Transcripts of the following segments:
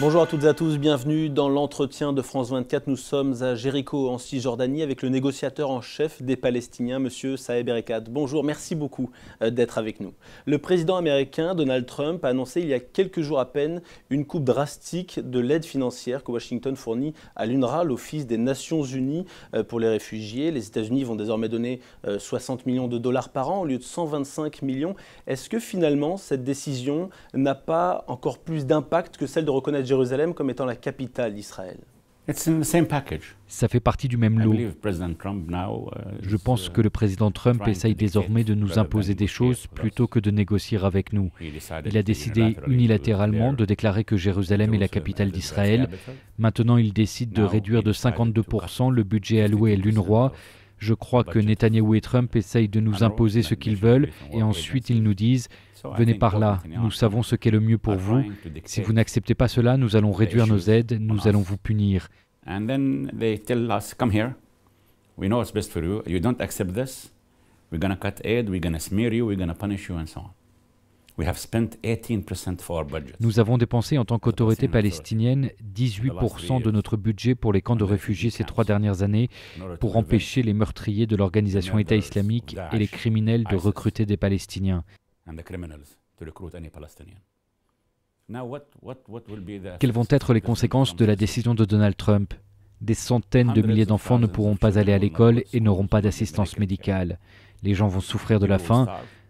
Bonjour à toutes et à tous, bienvenue dans l'entretien de France 24. Nous sommes à Jéricho en Cisjordanie avec le négociateur en chef des Palestiniens, M. Saeb Erekat. Bonjour, merci beaucoup d'être avec nous. Le président américain Donald Trump a annoncé il y a quelques jours à peine une coupe drastique de l'aide financière que Washington fournit à l'UNRWA, l'Office des Nations Unies pour les réfugiés. Les États-Unis vont désormais donner 60 millions de dollars par an au lieu de 125 millions. Est-ce que finalement cette décision n'a pas encore plus d'impact que celle de reconnaître Jérusalem comme étant la capitale d'Israël? Ça fait partie du même lot. Je pense que le président Trump essaye désormais de nous imposer des choses plutôt que de négocier avec nous. Il a décidé unilatéralement de déclarer que Jérusalem est la capitale d'Israël. Maintenant, il décide de réduire de 52% le budget alloué à l'UNRWA. Je crois que Netanyahou et Trump essayent de nous imposer ce qu'ils veulent et ensuite ils nous disent « Venez par là, nous savons ce qu'est le mieux pour vous. Si vous n'acceptez pas cela, nous allons réduire nos aides, nous allons vous punir. » Nous avons dépensé en tant qu'autorité palestinienne 18% de notre budget pour les camps de réfugiés ces 3 dernières années pour empêcher les meurtriers de l'organisation État islamique et les criminels de recruter des Palestiniens. Quelles vont être les conséquences de la décision de Donald Trump? Des centaines de milliers d'enfants ne pourront pas aller à l'école et n'auront pas d'assistance médicale. Les gens vont souffrir de la faim.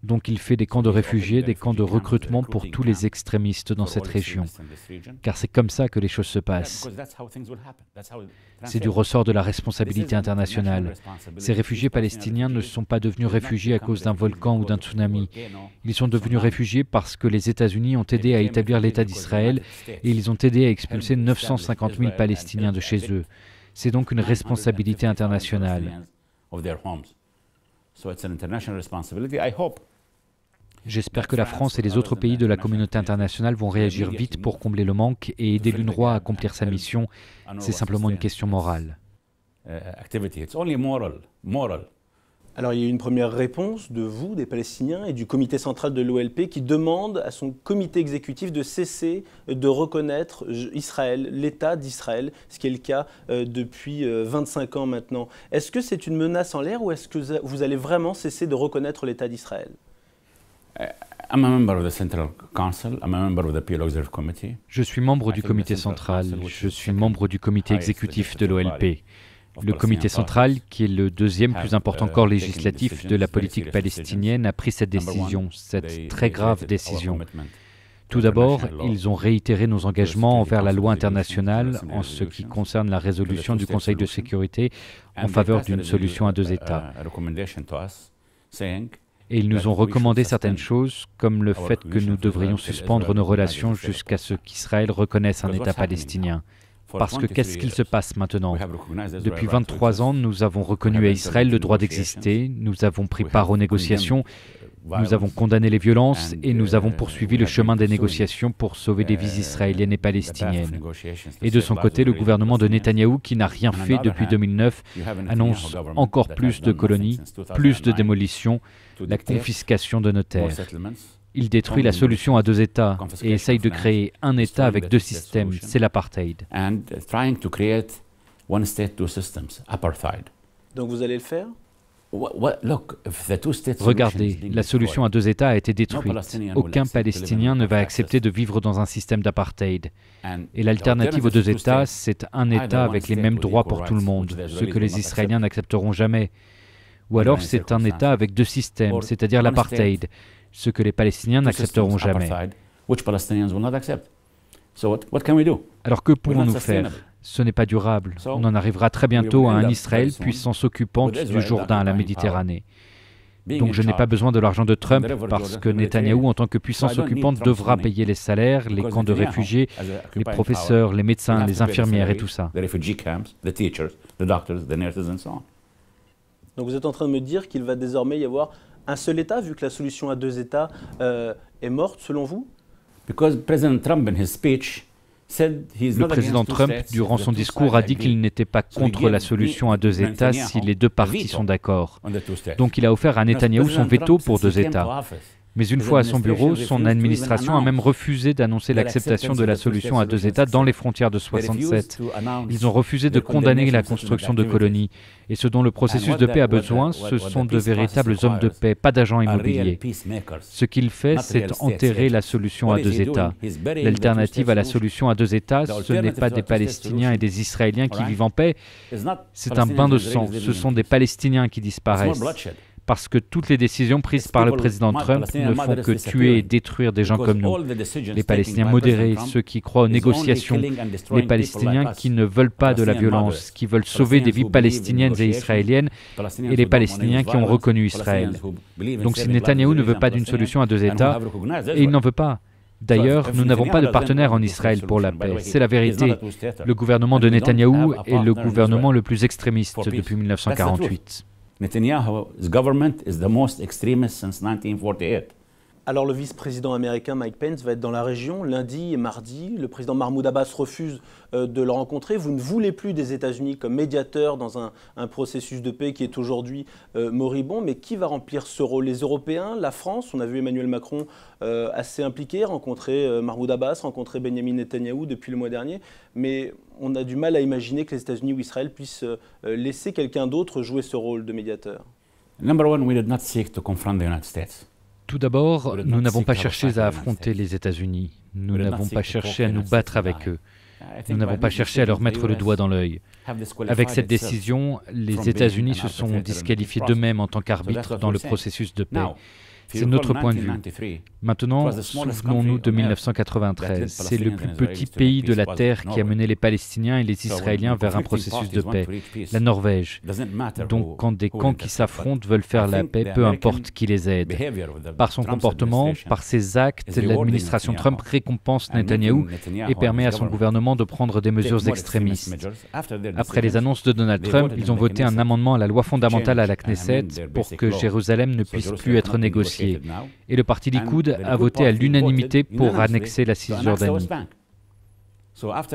Donc il fait des camps de réfugiés, des camps de recrutement pour tous les extrémistes dans cette région. Car c'est comme ça que les choses se passent. C'est du ressort de la responsabilité internationale. Ces réfugiés palestiniens ne sont pas devenus réfugiés à cause d'un volcan ou d'un tsunami. Ils sont devenus réfugiés parce que les États-Unis ont aidé à établir l'État d'Israël et ils ont aidé à expulser 950 000 Palestiniens de chez eux. C'est donc une responsabilité internationale. J'espère que la France et les autres pays de la communauté internationale vont réagir vite pour combler le manque et aider l'UNRWA à accomplir sa mission. C'est simplement une question morale. Alors il y a eu une première réponse de vous, des Palestiniens, et du comité central de l'OLP qui demande à son comité exécutif de cesser de reconnaître Israël, l'État d'Israël, ce qui est le cas depuis 25 ans maintenant. Est-ce que c'est une menace en l'air ou est-ce que vous allez vraiment cesser de reconnaître l'État d'Israël? Je suis membre du comité central, je suis membre du comité exécutif de l'OLP. Le comité central, qui est le deuxième plus important corps législatif de la politique palestinienne, a pris cette décision, cette très grave décision. Tout d'abord, ils ont réitéré nos engagements envers la loi internationale en ce qui concerne la résolution du Conseil de sécurité en faveur d'une solution à 2 États. Et ils nous ont recommandé certaines choses, comme le fait que nous devrions suspendre nos relations jusqu'à ce qu'Israël reconnaisse un État palestinien. Parce que qu'est-ce qu'il se passe maintenant? Depuis 23 ans, nous avons reconnu à Israël le droit d'exister, nous avons pris part aux négociations, nous avons condamné les violences et nous avons poursuivi le chemin des négociations pour sauver des vies israéliennes et palestiniennes. Et de son côté, le gouvernement de Netanyahou, qui n'a rien fait depuis 2009, annonce encore plus de colonies, plus de démolitions, la confiscation de nos terres. Il détruit la solution à 2 États et essaye de créer un État avec 2 systèmes, c'est l'apartheid. Donc vous allez le faire? Regardez, la solution à 2 États a été détruite. Aucun Palestinien ne va accepter de vivre dans un système d'apartheid. Et l'alternative aux 2 États, c'est un État avec les mêmes droits pour tout le monde, ce que les Israéliens n'accepteront jamais. Ou alors c'est un État avec 2 systèmes, c'est-à-dire l'apartheid, ce que les Palestiniens n'accepteront jamais. Alors que pouvons-nous faire? Ce n'est pas durable. On en arrivera très bientôt à un Israël puissance occupante du Jourdain à la Méditerranée. Donc je n'ai pas besoin de l'argent de Trump parce que Netanyahou, en tant que puissance occupante, devra payer les salaires, les camps de réfugiés, les professeurs, les médecins, les infirmières et tout ça. Donc vous êtes en train de me dire qu'il va désormais y avoir un seul État, vu que la solution à 2 États est morte, selon vous? Le président Trump, durant son discours, a dit qu'il n'était pas contre la solution à 2 États si les 2 parties sont d'accord. Donc il a offert à Netanyahou son veto pour 2 États. Mais une fois à son bureau, son administration a même refusé d'annoncer l'acceptation de la solution à deux États dans les frontières de 67. Ils ont refusé de condamner la construction de colonies. Et ce dont le processus de paix a besoin, ce sont de véritables hommes de paix, pas d'agents immobiliers. Ce qu'il fait, c'est enterrer la solution à deux États. L'alternative à la solution à deux États, ce n'est pas des Palestiniens et des Israéliens qui vivent en paix, c'est un bain de sang. Ce sont des Palestiniens qui disparaissent. Parce que toutes les décisions prises par le président Trump ne font que tuer et détruire des gens comme nous. Les Palestiniens modérés, ceux qui croient aux négociations, les Palestiniens qui ne veulent pas de la violence, qui veulent sauver des vies palestiniennes et israéliennes, et les Palestiniens qui ont reconnu Israël. Donc si Netanyahou ne veut pas d'une solution à deux États, et il n'en veut pas. D'ailleurs, nous n'avons pas de partenaire en Israël pour la paix. C'est la vérité. Le gouvernement de Netanyahou est le gouvernement le plus extrémiste depuis 1948. Netanyahu's government is the most extremist since 1948. Alors le vice-président américain Mike Pence va être dans la région lundi et mardi. Le président Mahmoud Abbas refuse de le rencontrer. Vous ne voulez plus des États-Unis comme médiateur dans un processus de paix qui est aujourd'hui moribond. Mais qui va remplir ce rôle? Les Européens, la France? On a vu Emmanuel Macron assez impliqué, rencontrer Mahmoud Abbas, rencontrer Benjamin Netanyahou depuis le mois dernier. Mais on a du mal à imaginer que les États-Unis ou Israël puissent laisser quelqu'un d'autre jouer ce rôle de médiateur. Number one, we did not seek to confront the United States. Tout d'abord, nous n'avons pas cherché à affronter les États-Unis. Nous n'avons pas cherché à nous battre avec eux. Nous n'avons pas cherché à leur mettre le doigt dans l'œil. Avec cette décision, les États-Unis se sont disqualifiés d'eux-mêmes en tant qu'arbitres dans le processus de paix. C'est notre point de vue. Maintenant, souvenons-nous de 1993. C'est le plus petit pays de la Terre qui a mené les Palestiniens et les Israéliens vers un processus de paix, la Norvège. Donc, quand des camps qui s'affrontent veulent faire la paix, peu importe qui les aide. Par son comportement, par ses actes, l'administration Trump récompense Netanyahou et permet à son gouvernement de prendre des mesures extrémistes. Après les annonces de Donald Trump, ils ont voté un amendement à la loi fondamentale à la Knesset pour que Jérusalem ne puisse plus être négociée. Et le parti Likoud a voté à l'unanimité pour annexer la Cisjordanie.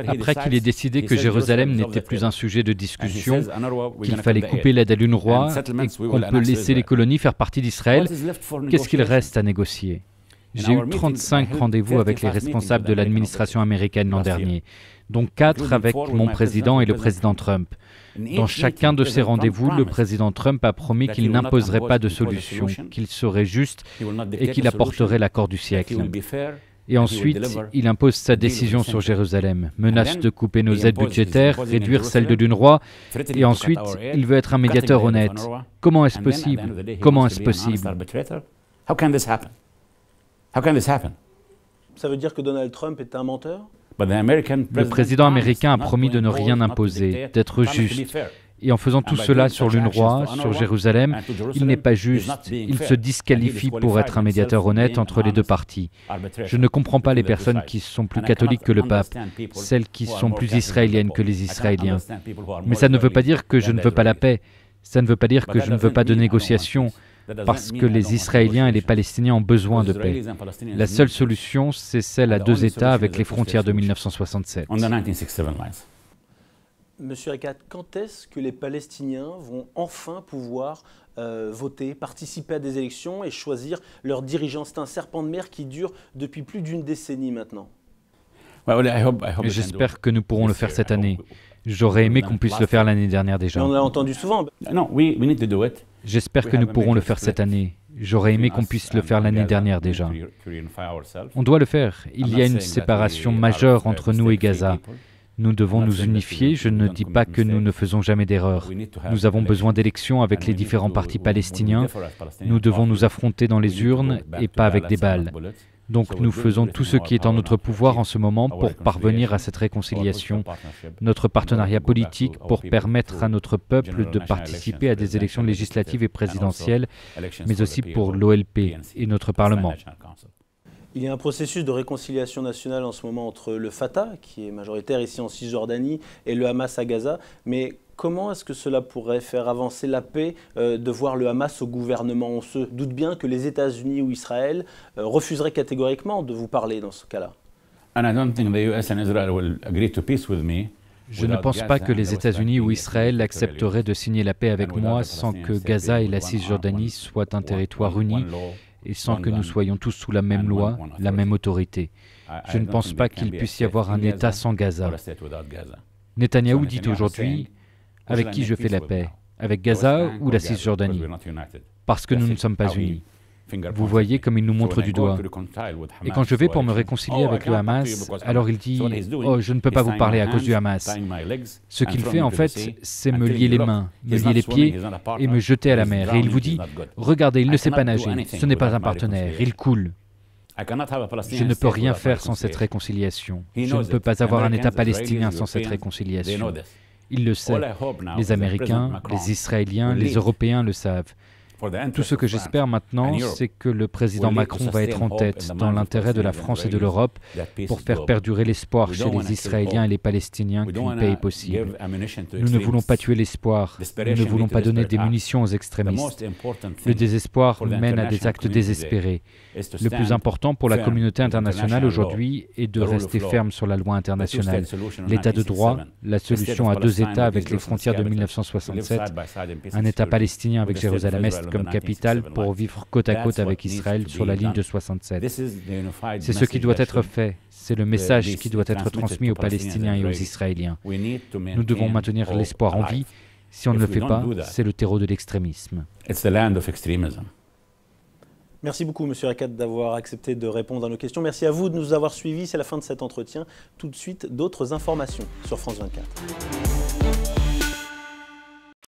Après qu'il ait décidé que Jérusalem n'était plus un sujet de discussion, qu'il fallait couper l'aide à l'UNRWA et qu'on peut laisser les colonies faire partie d'Israël, qu'est-ce qu'il reste à négocier? J'ai eu 35 rendez-vous avec les responsables de l'administration américaine l'an dernier, dont 4 avec mon président et le président Trump. Dans chacun de ces rendez-vous, le président Trump a promis qu'il n'imposerait pas de solution, qu'il serait juste et qu'il apporterait l'accord du siècle. Et ensuite, il impose sa décision sur Jérusalem, menace de couper nos aides budgétaires, réduire celles de l'UNRWA, et ensuite, il veut être un médiateur honnête. Comment est-ce possible? Comment est-ce possible? Ça veut dire que Donald Trump est un menteur? Le président américain a promis de ne rien imposer, d'être juste. Et en faisant tout cela sur l'UNRWA, sur Jérusalem, il n'est pas juste. Il se disqualifie pour être un médiateur honnête entre les deux parties. Je ne comprends pas les personnes qui sont plus catholiques que le pape, celles qui sont plus israéliennes que les Israéliens. Mais ça ne veut pas dire que je ne veux pas la paix. Ça ne veut pas dire que je ne veux pas de négociations. Parce que les Israéliens et les Palestiniens ont besoin de paix. La seule solution, c'est celle à deux États avec les frontières de 1967. Monsieur Erekat, quand est-ce que les Palestiniens vont enfin pouvoir voter, participer à des élections et choisir leurs dirigeants? C'est un serpent de mer qui dure depuis plus d'une décennie maintenant. J'espère que nous pourrons le faire cette année. J'aurais aimé qu'on puisse le faire l'année dernière déjà. On l'a entendu souvent. J'espère que nous pourrons le faire cette année. J'aurais aimé qu'on puisse le faire l'année dernière déjà. On doit le faire. Il y a une séparation majeure entre nous et Gaza. Nous devons nous unifier. Je ne dis pas que nous ne faisons jamais d'erreurs. Nous avons besoin d'élections avec les différents partis palestiniens. Nous devons nous affronter dans les urnes et pas avec des balles. Donc nous faisons tout ce qui est en notre pouvoir en ce moment pour parvenir à cette réconciliation, notre partenariat politique pour permettre à notre peuple de participer à des élections législatives et présidentielles, mais aussi pour l'OLP et notre Parlement. Il y a un processus de réconciliation nationale en ce moment entre le Fatah, qui est majoritaire ici en Cisjordanie, et le Hamas à Gaza. Mais comment est-ce que cela pourrait faire avancer la paix de voir le Hamas au gouvernement? On se doute bien que les États-Unis ou Israël refuseraient catégoriquement de vous parler dans ce cas-là. Je ne pense pas que les États-Unis ou Israël accepteraient de signer la paix avec moi sans que Gaza et la Cisjordanie soient un territoire uni et sans que nous soyons tous sous la même loi, la même autorité. Je ne pense pas qu'il puisse y avoir un État sans Gaza. Netanyahou dit aujourd'hui, avec qui je fais la paix, avec Gaza ou la Cisjordanie, parce que nous ne sommes pas unis. Vous voyez comme il nous montre du doigt. Et quand je vais pour me réconcilier avec le Hamas, alors il dit « Oh, je ne peux pas vous parler à cause du Hamas ». Ce qu'il fait en fait, c'est me lier les mains, me lier les pieds et me jeter à la mer. Et il vous dit « Regardez, il ne sait pas nager, ce n'est pas un partenaire, il coule ». Je ne peux rien faire sans cette réconciliation. Je ne peux pas avoir un État palestinien sans cette réconciliation. Il le sait. Les Américains, les Israéliens, les Européens le savent. Tout ce que j'espère maintenant, c'est que le président Macron va être en tête dans l'intérêt de la France et de l'Europe pour faire perdurer l'espoir chez les Israéliens et les Palestiniens qu'une paix est possible. Nous ne voulons pas tuer l'espoir, nous ne voulons pas donner des munitions aux extrémistes. Le désespoir mène à des actes désespérés. Le plus important pour la communauté internationale aujourd'hui est de rester ferme sur la loi internationale, l'état de droit, la solution à deux États avec les frontières de 1967, un État palestinien avec Jérusalem-Est comme capitale pour vivre côte à côte avec Israël sur la ligne de 67. C'est ce qui doit être fait, c'est le message qui doit être transmis aux Palestiniens et aux Israéliens. Nous devons maintenir l'espoir en vie. Si on ne le fait pas, c'est le terreau de l'extrémisme. Merci beaucoup, M. Erekat, d'avoir accepté de répondre à nos questions. Merci à vous de nous avoir suivis. C'est la fin de cet entretien. Tout de suite, d'autres informations sur France 24.